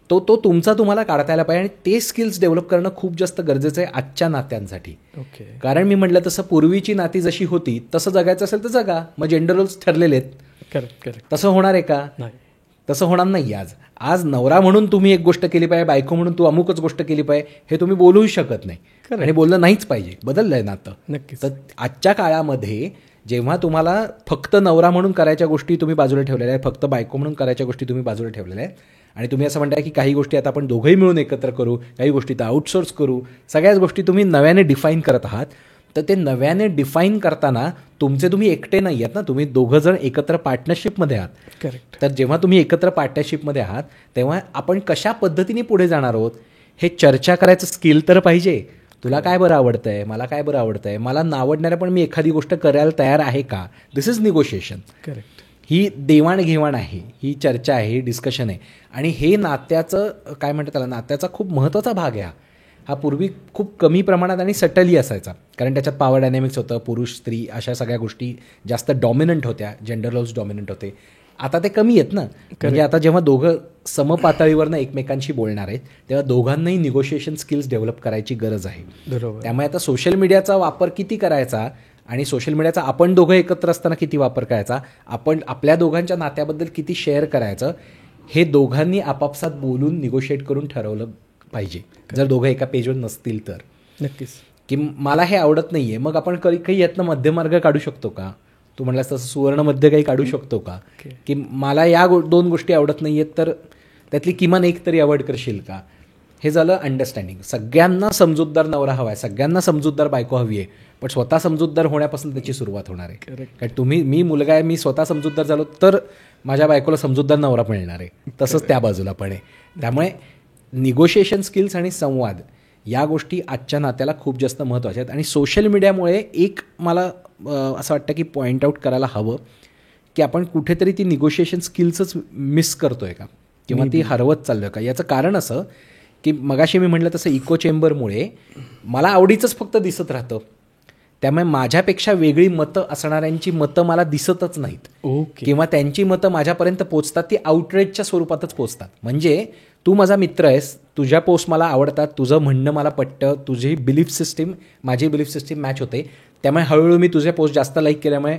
तो तुमचा तुम्हाला काढता यायला पाहिजे आणि ते स्किल्स डेव्हलप करणं खूप जास्त गरजेचं आहे आजच्या नात्यांसाठी. ओके. कारण मी म्हटलं तसं पूर्वीची नाती जशी होती तसं जगायचं असेल तर जगा, मग जेंडर रोल्स ठरलेले आहेत. करेक्ट. तसं होणार आहे का. तसं होणार नाही. आज नवरा म्हणून तुम्ही एक गोष्ट केली पाहिजे, बायको म्हणून तू अमुकच गोष्ट केली पाहिजे हे तुम्ही बोलूही शकत नाही आणि बोललं नाहीच पाहिजे. बदललंय नातं. नक्कीच. तर आजच्या काळामध्ये जेव्हा तुम्हाला फक्त नवरा म्हणून करायच्या गोष्टी तुम्ही बाजूला ठेवलेल्या आहेत, फक्त बायको म्हणून करायच्या गोष्टी तुम्ही बाजूला ठेवलेल्या आहेत, आणि तुम्ही असं म्हणताय की काही गोष्टी आता आपण दोघंही मिळून एकत्र करू, काही गोष्टी तर आउटसोर्स करू, सगळ्याच गोष्टी तुम्ही नव्याने डिफाईन करत आहात. तर ते नव्याने डिफाईन करताना तुम्ही एकटे नाही आहात ना, तुम्ही दोघं जण एकत्र पार्टनरशिपमध्ये आहात. करेक्ट. तर जेव्हा तुम्ही एकत्र पार्टनरशिपमध्ये आहात तेव्हा आपण कशा पद्धतीने पुढे जाणार आहोत हे चर्चा करायचं स्किल तर पाहिजे. तुला काय बरं आवडतंय, मला काय बरं आवडतंय, मला नावडणाऱ्या पण मी एखादी गोष्ट करायला तयार आहे का. दिस इज निगोशिएशन. करेक्ट. ही देवाणघेवाण आहे, ही चर्चा आहे, ही डिस्कशन आहे. आणि हे नात्याचं काय म्हणतात त्याला, नात्याचा खूप महत्त्वाचा भाग आहे. हा पूर्वी खूप कमी प्रमाणात आणि सटली असायचा, कारण त्याच्यात पॉवर डायनॅमिक्स होतं, पुरुष स्त्री अशा सगळ्या गोष्टी जास्त डॉमिनंट होत्या, जेंडर रोल्स डॉमिनंट होते. आता ते कमी आहेत ना. म्हणजे आता जेव्हा दोघं समपातळीवरनं एकमेकांशी बोलणार आहेत तेव्हा दोघांनाही निगोशिएशन स्किल्स डेव्हलप करायची गरज आहे. बरोबर. त्यामुळे आता सोशल मीडियाचा वापर किती करायचा आणि सोशल मीडियाचा आपण दोघं एकत्र असताना किती वापर करायचा, आपण आपल्या दोघांच्या नात्याबद्दल किती शेअर करायचं, हे दोघांनी आपापसात बोलून निगोशिएट करून ठरवलं पाहिजे. जर दोघं एका पेजवर नसतील तर. नक्कीच. की मला हे आवडत नाही आहे, मग आपण काही यातनं मध्यमार्ग काढू शकतो का. तू म्हटलास तसं सुवर्णमध्ये काही काढू शकतो का, की मला या दोन गोष्टी आवडत नाही आहेत तर त्यातली किमान एक तरी अवॉइड करशील का. हे झालं अंडरस्टँडिंग. सगळ्यांना समजूतदार नवरा हवा आहे, सगळ्यांना समजूतदार बायको हवी आहे, पण स्वतः समजूतदार होण्यापासून त्याची सुरुवात होणार आहे. कारण मी मुलगा आहे, मी स्वतः समजूतदार झालो तर माझ्या बायकोला समजूतदार नवरा मिळणार आहे, तसंच त्या बाजूला पण आहे. त्यामुळे निगोशिएशन स्किल्स आणि संवाद या गोष्टी आजच्या नात्याला खूप जास्त महत्त्वाच्या आहेत. आणि सोशल मीडियामुळे एक मला असं वाटतं की पॉईंट आऊट करायला हवं की आपण कुठेतरी ती निगोशिएशन स्किल्सच मिस करतोय का, किंवा ती हरवत चाललोय का. याचं कारण असं की मगाशी मी म्हटलं तसं इको चेंबरमुळे मला आवडीचंच फक्त दिसत राहतं, त्यामुळे माझ्यापेक्षा वेगळी मतं असणाऱ्यांची मतं मला दिसतच नाहीत. किंवा त्यांची मतं माझ्यापर्यंत पोचतात ती आउटरीचच्या स्वरूपातच पोचतात. म्हणजे तू माझा मित्र आहेस, तुझ्या पोस्ट मला आवडतात, तुझं म्हणणं मला पटतं, तुझी बिलीफ सिस्टीम माझी बिलीफ सिस्टीम मॅच होते, त्यामुळे हळूहळू मी तुझे पोस्ट जास्त लाईक केल्यामुळे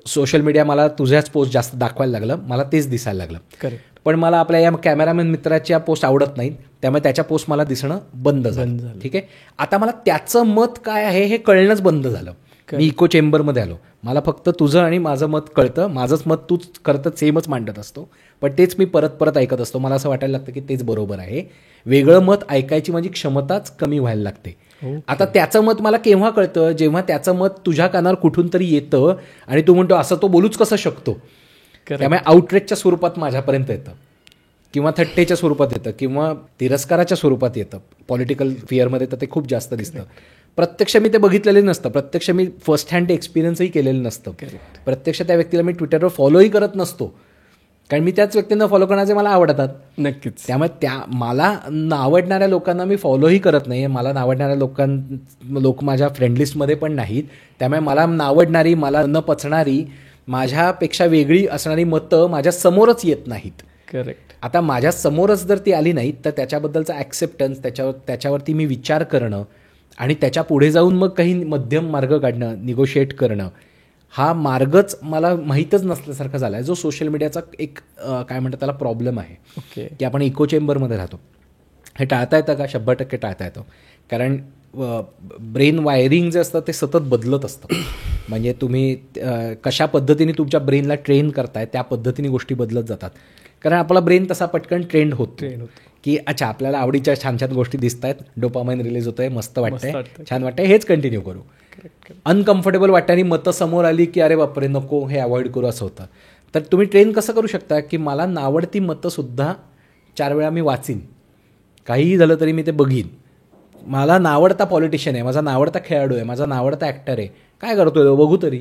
सोशल मीडिया मला तुझ्याच पोस्ट जास्त दाखवायला लागलं, मला तेच दिसायला लागलं. करेक्ट. पण मला आपल्या या कॅमेरामॅन मित्राच्या पोस्ट आवडत नाहीत, त्यामुळे त्याच्या पोस्ट मला दिसणं बंद झालं. ठीक आहे. आता मला त्याचं मत काय आहे हे कळणंच बंद झालं. मी इको चेंबरमध्ये आलो, मला फक्त तुझं आणि माझं मत कळतं, माझंच मत तूच करतं सेमच मांडत असतो, पण तेच मी परत परत ऐकत असतो. मला असं वाटायला लागतं की तेच बरोबर आहे. वेगळं मत ऐकायची माझी क्षमताच कमी व्हायला लागते. आता त्याचं मत मला केव्हा कळतं, जेव्हा त्याचं मत तुझ्या कानावर कुठून तरी येतं आणि तू म्हणतो असं तो बोलूच कसं शकतो. त्यामुळे आउटरीचच्या स्वरूपात माझ्यापर्यंत येतं, किंवा थट्टेच्या स्वरूपात येतं, किंवा तिरस्काराच्या स्वरूपात येतं. पॉलिटिकल फिअरमध्ये तर ते खूप जास्त दिसतं. प्रत्यक्ष मी ते बघितलेलं नसतं, प्रत्यक्ष मी फर्स्ट हँड एक्सपिरियन्सही केलेलं नसतं, प्रत्यक्ष त्या व्यक्तीला मी ट्विटरवर फॉलोही करत नसतो, कारण मी त्याच व्यक्तींना फॉलो करण्याचे मला आवडतात. नक्कीच. त्यामुळे मला नावडणाऱ्या लोकांना मी फॉलोही करत नाही, मला नावडणाऱ्या लोक माझ्या फ्रेंड लिस्टमध्ये पण नाहीत. त्यामुळे मला नावडणारी, मला न पचणारी, माझ्यापेक्षा वेगळी असणारी मतं माझ्या समोरच येत नाहीत. करेक्ट. आता माझ्या समोरच जर ती आली नाहीत तर त्याच्याबद्दलचा ॲक्सेप्टन्स, त्याच्यावरती मी विचार करणं आणि त्याच्या पुढे जाऊन मग काही मध्यम मार्ग काढणं, निगोशिएट करणं, हा मार्गच मला माहीतच नसल्यासारखा झाला आहे, जो सोशल मीडियाचा एक काय म्हणतात त्याला प्रॉब्लेम आहे. ओके. की आपण इको चेंबरमध्ये राहतो. हे टाळता येतं का? 100% टाळता येतं. कारण ब्रेन वायरिंग जे असतं ते सतत बदलत असतं. म्हणजे तुम्ही कशा पद्धतीने तुमच्या ब्रेनला ट्रेन करताय त्या पद्धतीने गोष्टी बदलत जातात. कारण आपला ब्रेन तसा पटकन ट्रेंड होतो की अच्छा आपल्याला आवडीच्या छान छान गोष्टी दिसत आहेत, डोपामाइन रिलीज होत आहे, मस्त वाटतंय, छान वाटतंय, हेच कंटिन्यू करू. अनकम्फर्टेबल वाटणारी मतं समोर आली की अरे बापरे नको, हे अवॉइड करू, असं होतं. तर तुम्ही ट्रेन कसं करू शकता की मला नावडती मतंसुद्धा 4 वेळा मी वाचीन, काहीही झालं तरी मी ते बघीन. मला नावडता पॉलिटिशियन आहे, माझा नावडता खेळाडू आहे, माझा नावडता ॲक्टर आहे, काय करतोय बघू तरी.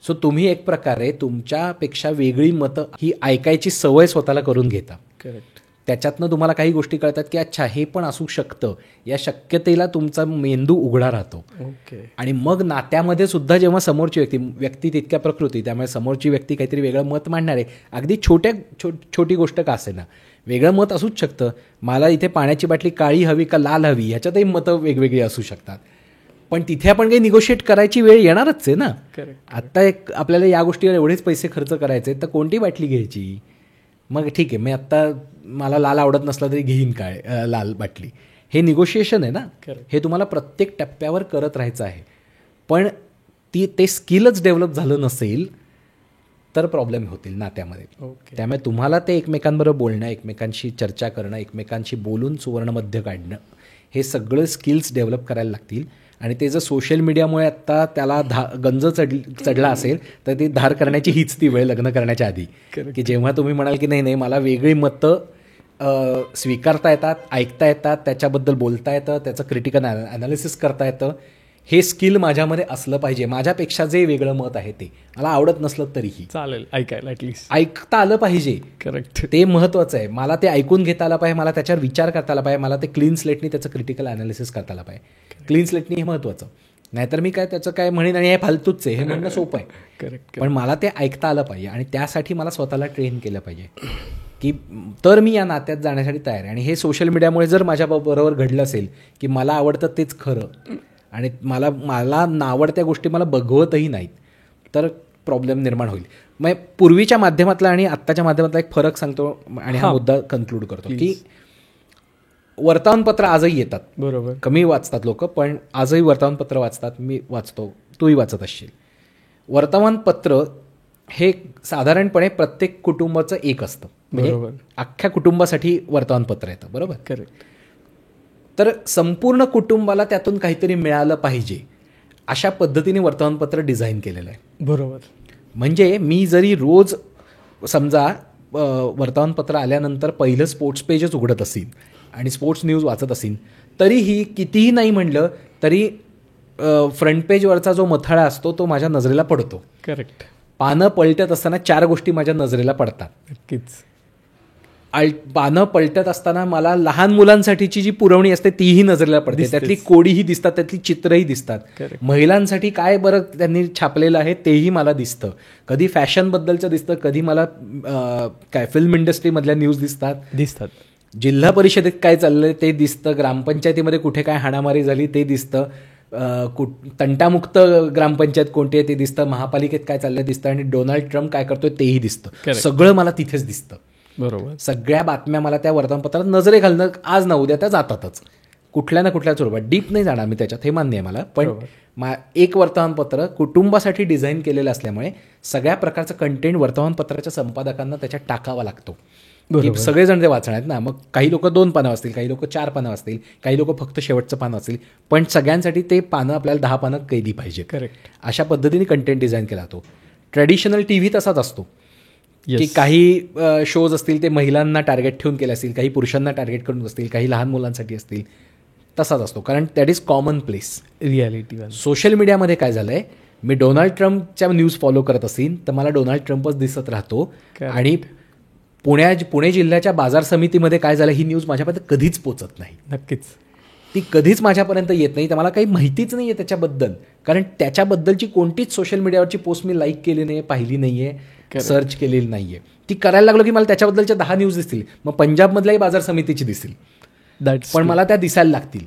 सो तुम्ही एक प्रकारे तुमच्यापेक्षा वेगळी मतं ही ऐकायची सवय स्वतःला करून घेता. करेक्ट. त्याच्यातनं तुम्हाला काही गोष्टी कळतात की अच्छा हे पण असू शकतं, या शक्यतेला तुमचा मेंदू उघडा राहतो. ओके. आणि मग नात्यामध्ये सुद्धा जेव्हा समोरची व्यक्ती तितक्या प्रकृती, त्यामुळे समोरची व्यक्ती काहीतरी वेगळं मत मांडणार आहे, अगदी छोटी गोष्ट का असे ना, वेगळं मत असूच शकतं. मला इथे पाण्याची बाटली काळी हवी का लाल हवी ह्याच्यातही मतं वेगवेगळी असू शकतात, पण तिथे आपण काही निगोशिएट करायची वेळ येणारच आहे ना. आत्ता आपल्याला या गोष्टीवर एवढेच पैसे खर्च करायचे तर कोणती बाटली घ्यायची. मग ठीक आहे, मी आत्ता मला लाल आवडत नसला तरी घेईन लाल बाटली. हे निगोशिएशन आहे ना. हे तुम्हाला प्रत्येक टप्प्यावर करत राहायचं आहे. पण ते स्किलच डेव्हलप झालं नसेल तर प्रॉब्लेम होतील नात्यामध्ये. त्यामुळे तुम्हाला ते एकमेकांबरोबर बोलणं, एकमेकांशी चर्चा करणं, एकमेकांशी बोलून सुवर्णमध्य काढणं, हे सगळं स्किल्स डेव्हलप करायला लागतील. आणि ते जर सोशल मीडियामुळे आत्ता त्याला गंज चढला असेल तर ती धार करण्याची हीच ती वेळ लग्न करण्याच्या आधी, की जेव्हा तुम्ही म्हणाल की नाही मला वेगळी मतं स्वीकारता येतात, ऐकता येतात, त्याच्याबद्दल बोलता येतं, त्याचं क्रिटिकल ॲनालिसिस करता येतं, हे स्किल माझ्यामध्ये असलं पाहिजे. माझ्यापेक्षा जे वेगळं मत आहे ते मला आवडत नसलं तरीही चालेल ऐकायला, ॲटलिस्ट ऐकता आलं पाहिजे. करेक्ट, ते महत्त्वाचं आहे. मला ते ऐकून घेता आलं पाहिजे, मला त्याच्यावर विचार करता आला पाहिजे, मला ते क्लीन स्लेटनी त्याचं क्रिटिकल ॲनालिसिस करता आलं पाहिजे. क्लीन स्लेटनी हे महत्त्वाचं. नाहीतर मी काय त्याचं काय म्हणेन आणि हे फालतूच आहे हे म्हणणं सोपं आहे. करेक्ट, पण मला ते ऐकता आलं पाहिजे आणि त्यासाठी मला स्वतःला ट्रेन केलं पाहिजे की तर मी या नात्यात जाण्यासाठी तयार आहे. आणि हे सोशल मीडियामुळे जर माझ्या बरोबर घडलं असेल की मला आवडतं तेच खरं आणि मला नावडत्या गोष्टी मला बघवतही नाहीत तर प्रॉब्लेम निर्माण होईल. मग पूर्वीच्या माध्यमातला आणि आत्ताच्या माध्यमातला एक फरक सांगतो आणि हा मुद्दा कन्क्लूड करतो की वर्तमानपत्र आजही येतात, बरोबर, कमी वाचतात लोक, पण आजही वर्तमानपत्र वाचतात. मी वाचतो, तूही वाचत असशील. वर्तमानपत्र हे साधारणपणे प्रत्येक कुटुंबाचं एक असतं, म्हणजे अख्ख्या कुटुंबासाठी वर्तमानपत्र येतं, बरोबर. करेक्ट. तर संपूर्ण कुटुंबाला त्यातून काहीतरी मिळालं पाहिजे अशा पद्धतीने वर्तमानपत्र डिझाईन केलेलं आहे, बरोबर. म्हणजे मी जरी रोज समजा वर्तमानपत्र आल्यानंतर पहिलं स्पोर्ट्स पेजच उघडत असेल आणि स्पोर्ट्स न्यूज वाचत असेल तरीही कितीही नाही म्हणलं तरी फ्रंट पेजवरचा जो मथळा असतो तो माझ्या नजरेला पडतो. करेक्ट. पानं पलटत असताना 4 गोष्टी माझ्या नजरेला पडतात. नक्कीच. पानं पलटत असताना मला लहान मुलांसाठीची जी पुरवणी असते तीही नजरेला पडते, त्यातली कोडीही दिसतात, त्यातली चित्रही दिसतात. महिलांसाठी काय बरं त्यांनी छापलेलं आहे तेही मला दिसतं. कधी फॅशनबद्दलचं दिसतं, कधी मला काय फिल्म इंडस्ट्रीमधल्या न्यूज दिसतात. जिल्हा परिषदेत काय चाललंय ते दिसतं, ग्रामपंचायतीमध्ये कुठे काय हाणामारी झाली ते दिसतं, तंटामुक्त ग्रामपंचायत कोणती आहे ते दिसतं, महापालिकेत काय चाललंय दिसतं आणि डोनाल्ड ट्रम्प काय करतोय तेही दिसतं. सगळं मला तिथेच दिसतं. बरोबर. सगळ्या बातम्या मला त्या वर्तमानपत्रात नजरे घालणं आज ना उद्या त्या जातातच कुठल्या ना कुठल्या स्वरूपात. डीप नाही जाणार मी त्याच्यात, हे मान्य आहे मला, पण एक वर्तमानपत्र कुटुंबासाठी डिझाईन केलेलं असल्यामुळे सगळ्या प्रकारचं कंटेंट वर्तमानपत्राच्या संपादकांना त्याच्यात टाकावा लागतो. सगळेजण ते वाचणार आहेत ना, मग काही लोक 2 पानं असतील, काही लोक 4 पानं असतील, काही लोक फक्त शेवटचं पानं असतील, पण सगळ्यांसाठी ते पानं आपल्याला 10 पानं कैदी पाहिजे. करेक्ट. अशा पद्धतीने कंटेंट डिझाईन केला जातो. ट्रेडिशनल टीव्ही तसाच असतो की काही शोज असतील ते महिलांना टार्गेट ठेवून केले असतील, काही पुरुषांना टार्गेट करून असतील, काही लहान मुलांसाठी असतील, तसाच असतो, कारण that is common place. Reality. Social मीडियामध्ये काय झालंय, मी डोनाल्ड ट्रम्पच्या न्यूज फॉलो करत असेल तर मला डोनाल्ड ट्रम्पच दिसत राहतो आणि पुणे जिल्ह्याच्या बाजार समितीमध्ये काय झालं ही न्यूज माझ्यापर्यंत कधीच पोचत नाही. नक्कीच. ती कधीच माझ्यापर्यंत येत नाही, तर मला काही माहितीच नाही आहे त्याच्याबद्दल, कारण त्याच्याबद्दलची कोणतीच सोशल मीडियावरची पोस्ट मी लाईक केली नाही, पाहिली नाही आहे, सर्च केलेली नाही आहे. ती करायला लागलो की मला त्याच्याबद्दलच्या 10 न्यूज दिसतील, मग पंजाबमधल्याही बाजार समितीची दिसतील, पण मला त्या दिसायला लागतील.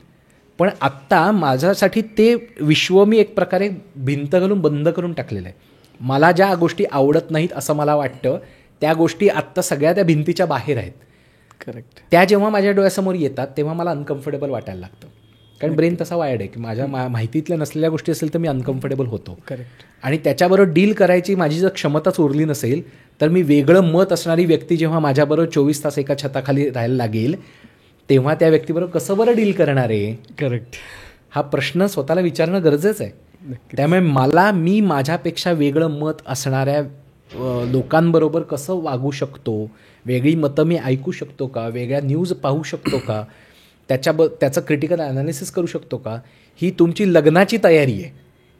पण आत्ता माझ्यासाठी ते विश्व मी एक प्रकारे भिंत घालून बंद करून टाकलेलं आहे. मला ज्या गोष्टी आवडत नाहीत असं मला वाटतं त्या गोष्टी आत्ता सगळ्या त्या भिंतीच्या बाहेर आहेत. करेक्ट. त्या जेव्हा माझ्या डोळ्यासमोर येतात तेव्हा मला अनकम्फर्टेबल वाटायला लागतं, कारण ब्रेन तसा वायर्ड आहे की माझ्या माहितीतल्या नसलेल्या गोष्टी असेल तर मी अनकम्फर्टेबल होतो. करेक्ट. आणि त्याच्याबरोबर डील करायची माझी जर क्षमताच उरली नसेल तर मी वेगळं मत असणारी व्यक्ती जेव्हा माझ्याबरोबर 24 तास एका छताखाली राहायला लागेल तेव्हा त्या व्यक्तीबरोबर कसं बरं डील करणार आहे. करेक्ट. हा प्रश्न स्वतःला विचारणं गरजेचं आहे. त्यामुळे मी माझ्यापेक्षा वेगळं मत असणाऱ्या लोकांबरोबर कसं वागू शकतो, वेगळी मतं मी ऐकू शकतो का, वेगळ्या न्यूज पाहू शकतो का, त्याचं क्रिटिकल ॲनालिसिस करू शकतो का, ही तुमची लग्नाची तयारी आहे,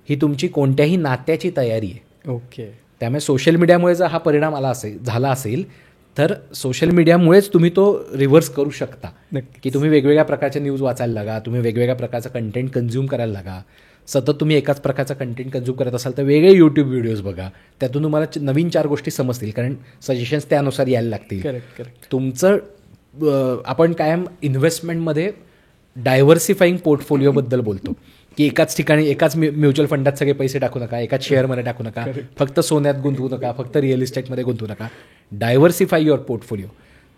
ही तुमची कोणत्याही नात्याची तयारी आहे. ओके. त्यामुळे सोशल मीडियामुळे जर हा परिणाम झाला असेल तर सोशल मीडियामुळेच तुम्ही तो रिव्हर्स करू शकता की तुम्ही वेगवेगळ्या प्रकारच्या न्यूज वाचायला लागा, तुम्ही वेगवेगळ्या प्रकारचा कंटेंट कन्झ्युम करायला लागा. सतत तुम्ही एकाच प्रकारचा कंटेंट कन्झ्युम करत असाल तर वेगळे यूट्यूब व्हिडिओज बघा, त्यातून तुम्हाला नवीन 4 गोष्टी समजतील, कारण सजेशन्स त्यानुसार यायला लागतील. करेक्ट. तुमचं आपण कायम इन्व्हेस्टमेंटमध्ये डायव्हर्सिफाईंग पोर्टफोलिओबद्दल बोलतो की एकाच ठिकाणी एकाच म्युच्युअल फंडात सगळे पैसे टाकू नका, एकाच शेअरमध्ये टाकू नका, फक्त सोन्यात गुंतवू नका, फक्त रिअल इस्टेटमध्ये गुंतवू नका. Diversify your portfolio.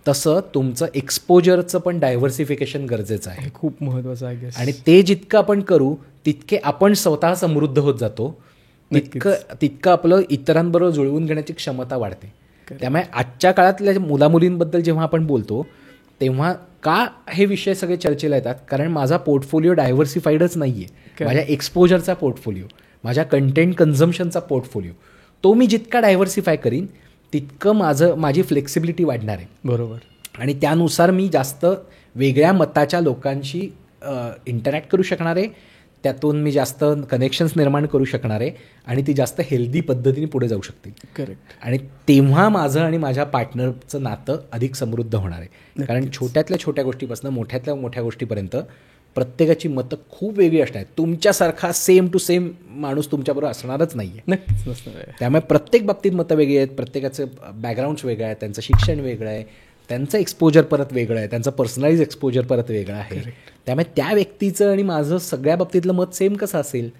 तसं तुमचं एक्सपोजरचं पण डायव्हर्सिफिकेशन गरजेचं आहे, खूप महत्त्वाचं आहे. आणि ते जितकं आपण करू तितके आपण स्वतः समृद्ध होत जातो तितकं आपलं इतरांबरोबर जुळवून घेण्याची क्षमता वाढते. त्यामुळे आजच्या काळातल्या मुलामुलींबद्दल जेव्हा आपण बोलतो तेव्हा का हे विषय सगळे चर्चेला येतात, कारण माझा पोर्टफोलिओ डायव्हर्सिफाईडच नाही आहे. माझ्या एक्सपोजरचा पोर्टफोलिओ, माझ्या कंटेंट कन्झम्पशनचा पोर्टफोलिओ, तो मी जितका डायव्हर्सिफाय करीन तितकं माझी फ्लेक्सिबिलिटी वाढणार आहे. बरोबर. आणि त्यानुसार मी जास्त वेगळ्या मताच्या लोकांशी इंटरॅक्ट करू शकणार आहे, त्यातून मी जास्त कनेक्शन्स निर्माण करू शकणार आहे आणि ती जास्त हेल्दी पद्धतीने पुढे जाऊ शकतील. करेक्ट. आणि तेव्हा माझं आणि माझ्या पार्टनरचं नातं अधिक समृद्ध होणार आहे. कारण छोट्यातल्या छोट्या गोष्टीपासून मोठ्यातल्या मोठ्या गोष्टीपर्यंत प्रत्येकाची मतं खूप वेगळी असणार आहेत. तुमच्यासारखा सेम टू सेम माणूस तुमच्याबरोबर असणारच नाही आहे. नक्कीच नसणार आहे. त्यामुळे प्रत्येक बाबतीत मतं वेगळी आहेत, प्रत्येकाचं बॅकग्राऊंड्स वेगळं आहे, त्यांचं शिक्षण वेगळं आहे, त्यांचं एक्सपोजर परत वेगळं आहे, त्यांचं पर्सनलाइज एक्सपोजर परत वेगळं आहे. त्यामुळे त्या व्यक्तीचं आणि माझं सगळ्या बाबतीतलं मत सेम कसं असेल.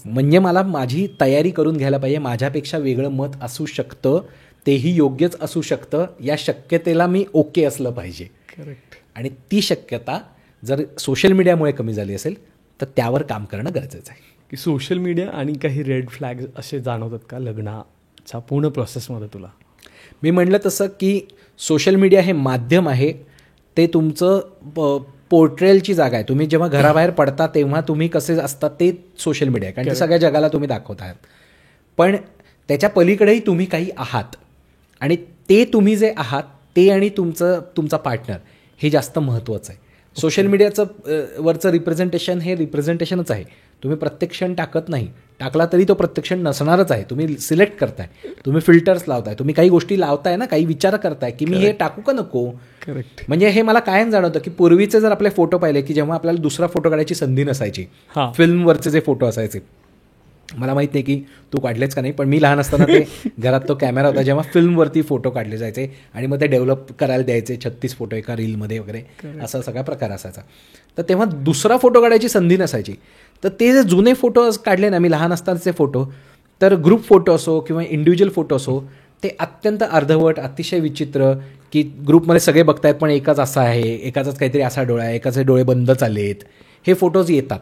म्हणजे मला माझी तयारी करून घ्यायला पाहिजे. माझ्यापेक्षा वेगळं मत असू शकतं, तेही योग्यच असू शकतं, या शक्यतेला मी ओके असलं पाहिजे. करेक्ट. आणि ती शक्यता जर सोशल मीडियामुळे कमी झाली असेल तर त्यावर काम करणं गरजेचं आहे. की सोशल मीडिया आणि काही रेड फ्लॅग असे जाणवतात का लग्नाच्या पूर्ण प्रोसेसमध्ये तुला? मी म्हणलं तसं की सोशल मीडिया हे माध्यम आहे, ते तुमचं पोर्ट्रेलची जागा आहे. तुम्ही जेव्हा घराबाहेर पडता तेव्हा तुम्ही कसे असतात ते सोशल मीडिया आहे, कारण ते सगळ्या जगाला तुम्ही दाखवत आहात. पण त्याच्या पलीकडेही तुम्ही काही आहात आणि ते तुम्ही जे आहात ते आणि तुमचा पार्टनर हे जास्त महत्त्वाचं आहे. सोशल मीडियाचं वरचं रिप्रेझेंटेशन हे रिप्रेझेंटेशनच आहे. तुम्ही प्रत्येक क्षण टाकत नाही, टाकला तरी तो प्रत्येक क्षण नसणारच आहे. तुम्ही सिलेक्ट करताय, तुम्ही फिल्टर्स लावताय, तुम्ही काही गोष्टी लावताय ना, काही विचार करताय की मी हे टाकू का नको. करेक्ट. म्हणजे हे मला कायम जाणवतं की पूर्वीचे जर आपले फोटो पाहिले की जेव्हा आपल्याला दुसरा फोटो काढायची संधी नसायची, फिल्मवरचे जे फोटो असायचे, मला माहीत नाही की तू काढलेच का नाही, पण मी लहान असताना ते घरात तो कॅमेरा होता जेव्हा फिल्मवरती फोटो काढले जायचे आणि मग ते डेव्हलप करायला द्यायचे 36 फोटो एका रीलमध्ये वगैरे, असा सगळा प्रकार असायचा. तर तेव्हा दुसरा फोटो काढायची संधी नसायची. तर ते जे जुने फोटो काढले ना मी लहान असतानाचे फोटो, तर ग्रुप फोटो असो किंवा इंडिव्हिज्युअल फोटो असो, ते अत्यंत अर्धवट, अतिशय विचित्र, की ग्रुपमध्ये सगळे बघतायत पण एकाच असा आहे, एकाचाच काहीतरी असा डोळा आहे, एकाचे डोळे बंद चाललेत, हे फोटोज येतात.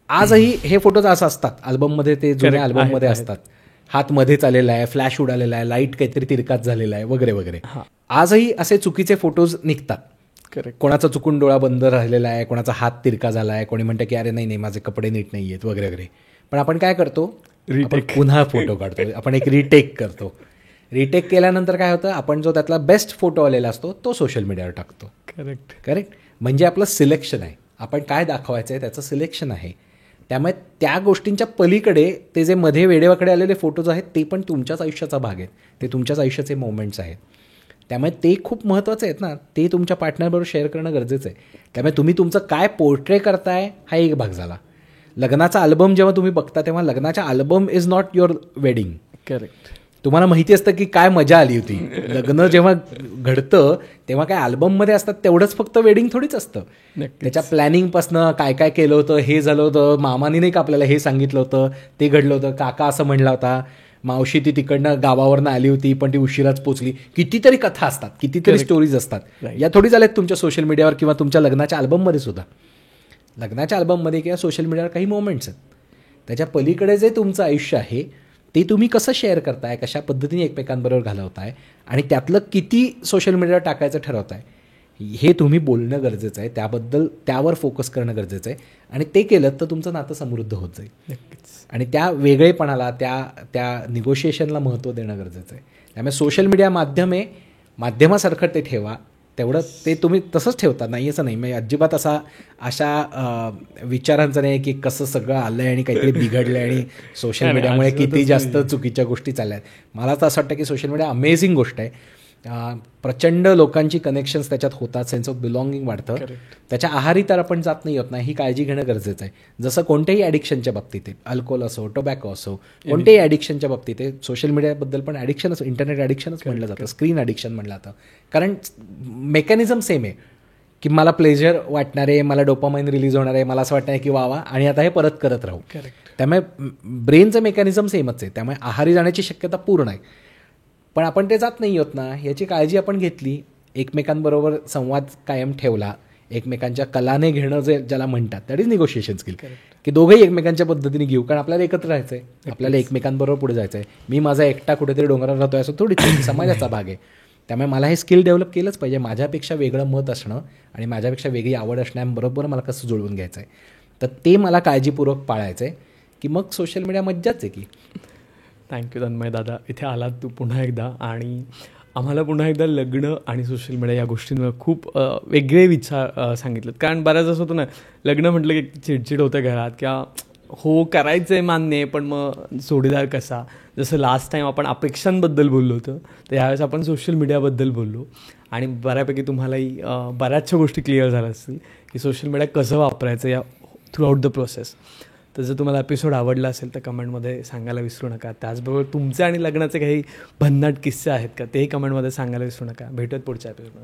आजही हे फोटोज असं असतात अल्बममध्ये, ते जुन्या अल्बममध्ये असतात. हात मध्ये चाललेला आहे, फ्लॅश उडालेला आहे, लाईट काहीतरी तिरकाच झालेला आहे वगैरे वगैरे. आजही असे चुकीचे फोटोज निघतात. कोणाचा चुकून डोळा बंद राहिलेला आहे, कोणाचा हात तिरका झाला आहे, कोणी म्हणतं की अरे नाही नाही माझे कपडे नीट नाही आहेत वगैरे वगैरे. पण आपण काय करतो, पुन्हा फोटो काढतो, आपण एक रिटेक करतो. रिटेक केल्यानंतर काय होतं, आपण जो त्यातला बेस्ट फोटो आलेला असतो तो सोशल मीडियावर टाकतो. करेक्ट. म्हणजे आपलं सिलेक्शन आहे, आपण काय दाखवायचं आहे त्याचं सिलेक्शन आहे. त्यामुळे त्या गोष्टींच्या पलीकडे ते जे मध्ये वेडेवाकडे आलेले फोटोज आहेत ते पण तुमच्याच आयुष्याचा भाग आहेत, ते तुमच्याच आयुष्याचे मोमेंट्स आहेत. त्यामुळे ते खूप महत्त्वाचे आहेत ना, ते तुमच्या पार्टनरबरोबर शेअर करणं गरजेचं आहे. त्यामुळे तुम्ही तुमचं काय पोर्ट्रे करताय हा एक भाग झाला. लग्नाचा अल्बम जेव्हा तुम्ही बघता तेव्हा लग्नाचा album is not your wedding. Correct. तुम्हाला माहिती असतं की काय मजा आली होती. लग्न जेव्हा घडतं तेव्हा काय अल्बममध्ये असतात तेवढंच फक्त वेडिंग थोडीच असतं. त्याच्या प्लॅनिंगपासनं काय काय केलं होतं, हे झालं होतं, मामानी नाही का आपल्याला हे सांगितलं होतं, ते घडलं होतं, काका असं म्हणला होता, मावशी ती तिकडनं गावावरनं आली होती पण ती उशिराच पोचली. कितीतरी कथा असतात, कितीतरी स्टोरीज असतात. या थोडी झाल्यात तुमच्या सोशल मीडियावर किंवा तुमच्या लग्नाच्या अल्बममध्ये सुद्धा. लग्नाच्या अल्बममध्ये किंवा सोशल मीडियावर काही मोमेंट्स आहेत. त्याच्या पलीकडे जे तुमचं आयुष्य आहे ते तुम्ही कसं शेअर करताय, कशा पद्धतीने एकमेकांबरोबर घालवताय आणि त्यातलं किती सोशल मीडियावर टाकायचं ठरवताय हे तुम्ही बोलणं गरजेचं आहे. त्यावर फोकस करणं गरजेचं आहे आणि ते केलं तर तुमचं नातं समृद्ध होत जाईल. नक्कीच. आणि त्या वेगळेपणाला, त्या निगोशिएशनला महत्त्व देणं गरजेचं आहे. त्यामुळे सोशल मीडिया माध्यम आहे, माध्यमासारखं ते ठेवा, तेवढं ते तुम्ही तसंच ठेवता, नाही असं नाही. म्हणजे अजिबात अशा विचारांचं नाही की कसं सगळं आलं आहे आणि काहीतरी बिघडलं आहे आणि सोशल मीडियामुळे किती जास्त चुकीच्या गोष्टी चालल्या आहेत. मला तर असं वाटतं की सोशल मीडिया अमेझिंग गोष्ट आहे. प्रचंड लोकांची कनेक्शन्स त्याच्यात होतात, सेन्स ऑफ बिलॉंगिंग वाढतं. त्याच्या आहारी तर आपण जात नाही होत ना, ही काळजी घेणं गरजेचं आहे. जसं कोणत्याही ॲडिक्शनच्या बाबतीत आहे, अल्कोहोल असो, टोबॅको असो, कोणत्याही ॲडिक्शनच्या बाबतीत आहे, सोशल मीडियाबद्दल पण ॲडिक्शन असो, इंटरनेट ॲडिक्शनच म्हणलं जातं, स्क्रीन ॲडिक्शन म्हणलं जातं. कारण मेकॅनिझम सेम आहे की मला प्लेजर वाटणार आहे, मला डोपामाइन रिलीज होणार आहे, मला असं वाटतं आहे की वा आणि आता हे परत करत राहू. त्यामुळे ब्रेनचं मेकॅनिझम सेमच आहे. त्यामुळे आहारी जाण्याची शक्यता पूर्ण आहे. पण आपण ते जात नाही होत ना, याची काळजी आपण घेतली, एकमेकांबरोबर संवाद कायम ठेवला, एकमेकांच्या कलाने घेणं जे ज्याला म्हणतात दॅट इज निगोशिएशन स्किल, की दोघंही एकमेकांच्या पद्धतीने घेऊ, कारण आपल्याला एकत्र राहायचं आहे, आपल्याला एकमेकांबरोबर पुढे जायचं आहे. मी माझा एकटा कुठेतरी डोंगरावर राहतोय असं थोडीच समाजाचा भाग आहे. त्यामुळे मला हे स्किल डेव्हलप केलंच पाहिजे. माझ्यापेक्षा वेगळं मत असणं आणि माझ्यापेक्षा वेगळी आवड असण्याबरोबर मला कसं जुळवून घ्यायचं आहे, तर ते मला काळजीपूर्वक पाळायचं आहे, की मग सोशल मीडिया मज्जाच आहे की. थँक्यू तन्मय दादा, इथे आलात तू पुन्हा एकदा, आणि आम्हाला पुन्हा एकदा लग्न आणि सोशल मीडिया या गोष्टींवर खूप वेगळे विचार सांगितलेत. कारण बऱ्याच असं होतं ना, लग्न म्हटलं की चिडचिड होतं घरात, किंवा हो करायचं आहे मान्य आहे, पण मग जोडीदार कसा. जसं लास्ट टाईम आपण अपेक्षांबद्दल बोललो होतं, तर यावेळेस आपण सोशल मीडियाबद्दल बोललो, आणि बऱ्यापैकी तुम्हालाही बऱ्याचशा गोष्टी क्लिअर झाल्या असतील की सोशल मीडिया कसं वापरायचं या थ्रूआउट द प्रोसेस. तर जर तुम्हाला एपिसोड आवडला असेल तर कमेंटमध्ये सांगायला विसरू नका. त्याचबरोबर तुमचे आणि लग्नाचे काही भन्नाट किस्से आहेत का तेही कमेंटमध्ये सांगायला विसरू नका. भेटूयात पुढच्या एपिसोडमध्ये.